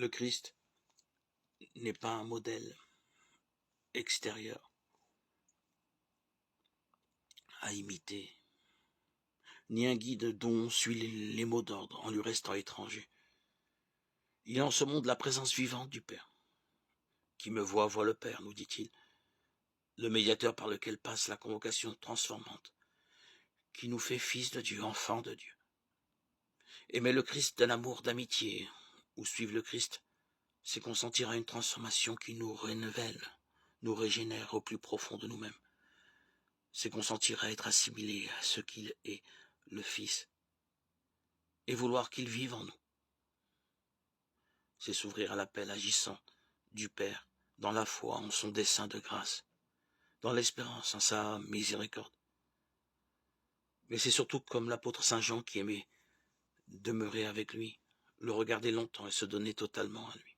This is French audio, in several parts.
Le Christ n'est pas un modèle extérieur à imiter, ni un guide dont on suit les mots d'ordre en lui restant étranger. Il est en ce monde la présence vivante du Père. Qui me voit, voit le Père, nous dit-il, le médiateur par lequel passe la convocation transformante, qui nous fait fils de Dieu, enfants de Dieu. Aimer le Christ d'un amour d'amitié, ou suivre le Christ, c'est consentir à une transformation qui nous renouvelle, nous régénère au plus profond de nous-mêmes. C'est consentir à être assimilé à ce qu'il est, le Fils, et vouloir qu'il vive en nous. C'est s'ouvrir à l'appel agissant du Père, dans la foi en son dessein de grâce, dans l'espérance en sa miséricorde. Mais c'est surtout comme l'apôtre Saint Jean qui aimait demeurer avec lui, le regarder longtemps et se donner totalement à lui.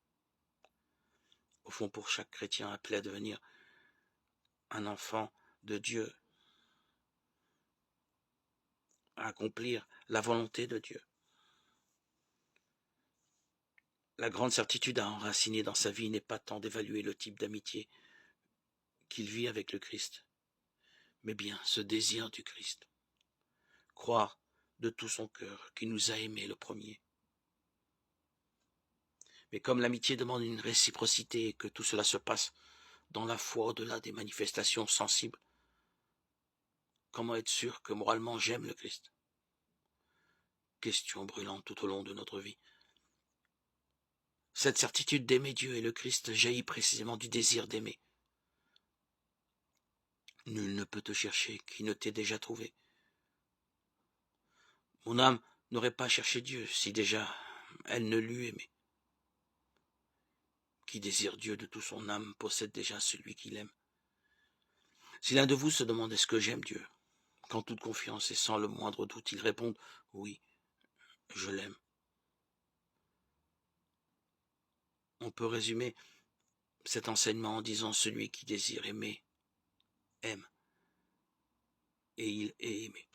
Au fond, pour chaque chrétien appelé à devenir un enfant de Dieu, à accomplir la volonté de Dieu. La grande certitude à enraciner dans sa vie n'est pas tant d'évaluer le type d'amitié qu'il vit avec le Christ, mais bien ce désir du Christ. Croire de tout son cœur qu'il nous a aimés le premier. Mais comme l'amitié demande une réciprocité et que tout cela se passe dans la foi au-delà des manifestations sensibles, comment être sûr que moralement j'aime le Christ? Question brûlante tout au long de notre vie. Cette certitude d'aimer Dieu et le Christ jaillit précisément du désir d'aimer. Nul ne peut te chercher qui ne t'ait déjà trouvé. Mon âme n'aurait pas cherché Dieu si déjà elle ne l'eût aimé. Qui désire Dieu de toute son âme possède déjà celui qu'il aime. Si l'un de vous se demande est-ce que j'aime Dieu, qu'en toute confiance et sans le moindre doute il réponde oui, je l'aime. On peut résumer cet enseignement en disant celui qui désire aimer, aime, et il est aimé.